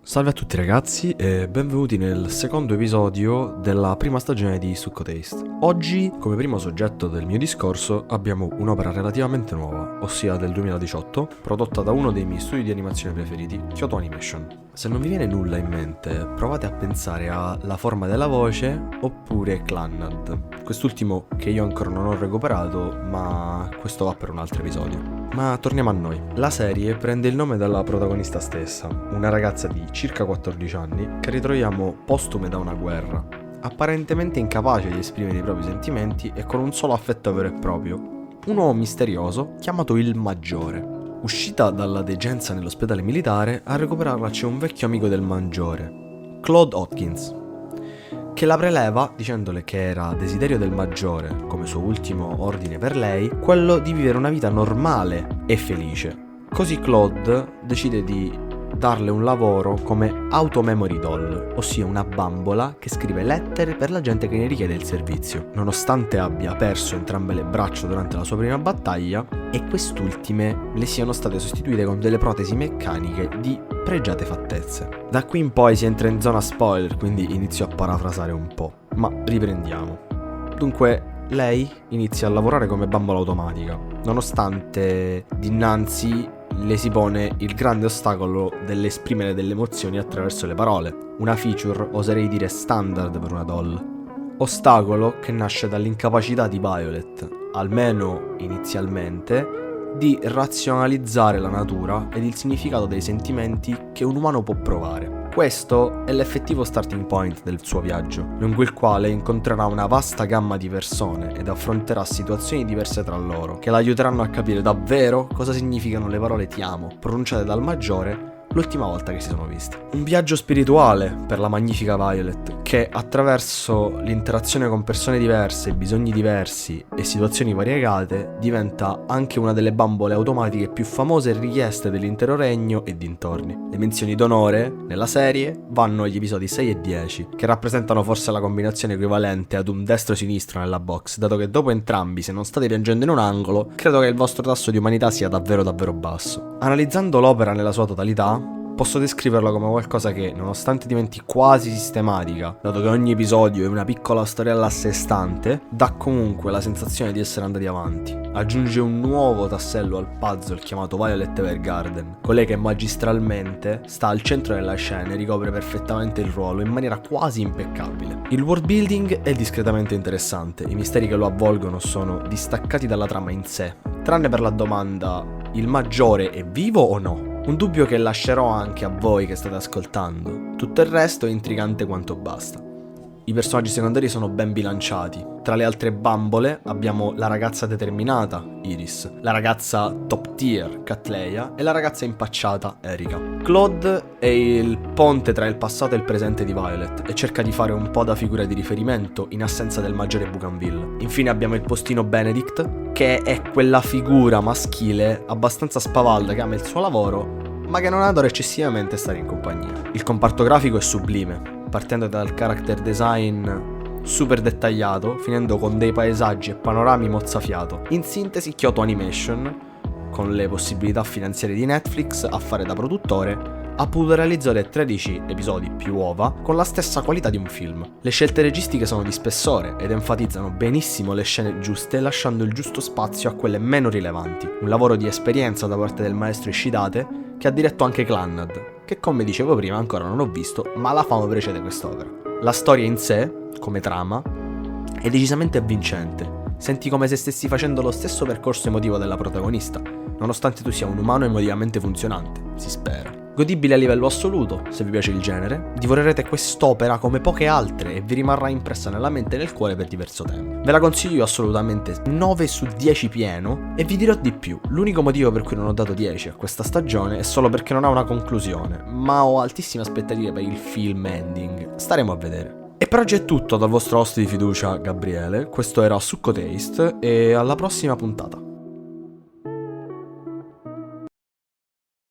Salve a tutti ragazzi e benvenuti nel secondo episodio della prima stagione di Succo Taste. Oggi, come primo soggetto del mio discorso, abbiamo un'opera relativamente nuova, ossia del 2018, prodotta da uno dei miei studi di animazione preferiti, Kyoto Animation. Se non vi viene nulla in mente, provate a pensare a La forma della voce oppure Clannad. Quest'ultimo che io ancora non ho recuperato, ma questo va per un altro episodio. Ma torniamo a noi. La serie prende il nome dalla protagonista stessa, una ragazza di circa 14 anni che ritroviamo postume da una guerra, apparentemente incapace di esprimere i propri sentimenti e con un solo affetto vero e proprio, un uomo misterioso chiamato il Maggiore. Uscita dalla degenza nell'ospedale militare, a recuperarla c'è un vecchio amico del Maggiore, Claude Hopkins, che la preleva dicendole che era desiderio del Maggiore, come suo ultimo ordine per lei, quello di vivere una vita normale e felice. Così Claude decide di darle un lavoro come auto-memory doll, ossia una bambola che scrive lettere per la gente che ne richiede il servizio, nonostante abbia perso entrambe le braccia durante la sua prima battaglia e quest'ultime le siano state sostituite con delle protesi meccaniche di pregiate fattezze. Da qui in poi si entra in zona spoiler, quindi inizio a parafrasare un po', ma riprendiamo. Dunque, lei inizia a lavorare come bambola automatica, nonostante dinanzi le si pone il grande ostacolo dell'esprimere delle emozioni attraverso le parole, una feature oserei dire standard per una doll. Ostacolo che nasce dall'incapacità di Violet, almeno inizialmente, di razionalizzare la natura ed il significato dei sentimenti che un umano può provare. Questo è l'effettivo starting point del suo viaggio, lungo il quale incontrerà una vasta gamma di persone ed affronterà situazioni diverse tra loro, che la aiuteranno a capire davvero cosa significano le parole ti amo, pronunciate dal Maggiore l'ultima volta che si sono visti. Un viaggio spirituale per la magnifica Violet, che attraverso l'interazione con persone diverse, bisogni diversi e situazioni variegate, diventa anche una delle bambole automatiche più famose e richieste dell'intero regno e dintorni. Le menzioni d'onore nella serie vanno agli episodi 6 e 10, che rappresentano forse la combinazione equivalente ad un destro-sinistro nella box, dato che dopo entrambi, se non state piangendo in un angolo, credo che il vostro tasso di umanità sia davvero basso. Analizzando l'opera nella sua totalità, posso descriverla come qualcosa che, nonostante diventi quasi sistematica, dato che ogni episodio è una piccola storiella a sé stante, dà comunque la sensazione di essere andati avanti. Aggiunge un nuovo tassello al puzzle chiamato Violet Evergarden, colei che magistralmente sta al centro della scena e ricopre perfettamente il ruolo in maniera quasi impeccabile. Il world building è discretamente interessante, i misteri che lo avvolgono sono distaccati dalla trama in sé, tranne per la domanda: il Maggiore è vivo o no? Un dubbio che lascerò anche a voi che state ascoltando. Tutto il resto è intrigante quanto basta. I personaggi secondari sono ben bilanciati. Tra le altre bambole abbiamo la ragazza determinata, Iris, la ragazza top tier, Catleya, e la ragazza impacciata, Erika. Claude è il ponte tra il passato e il presente di Violet e cerca di fare un po' da figura di riferimento in assenza del Maggiore Bougainville. Infine abbiamo il postino Benedict, che è quella figura maschile abbastanza spavalda che ama il suo lavoro, ma che non adora eccessivamente stare in compagnia. Il comparto grafico è sublime, partendo dal character design super dettagliato, finendo con dei paesaggi e panorami mozzafiato. In sintesi, Kyoto Animation, con le possibilità finanziarie di Netflix a fare da produttore, ha potuto realizzare 13 episodi più OVA con la stessa qualità di un film. Le scelte registiche sono di spessore ed enfatizzano benissimo le scene giuste, lasciando il giusto spazio a quelle meno rilevanti. Un lavoro di esperienza da parte del maestro Ishidate, che ha diretto anche Clannad, che come dicevo prima ancora non ho visto, ma la fama precede quest'opera. La storia in sé, come trama, è decisamente avvincente. Senti come se stessi facendo lo stesso percorso emotivo della protagonista, nonostante tu sia un umano emotivamente funzionante, si spera. Godibile a livello assoluto, se vi piace il genere, divorerete quest'opera come poche altre e vi rimarrà impressa nella mente e nel cuore per diverso tempo. Ve la consiglio assolutamente 9 su 10 pieno e vi dirò di più. L'unico motivo per cui non ho dato 10 a questa stagione è solo perché non ha una conclusione, ma ho altissime aspettative per il film ending. Staremo a vedere. E per oggi è tutto dal vostro host di fiducia Gabriele, questo era Succo Taste e alla prossima puntata.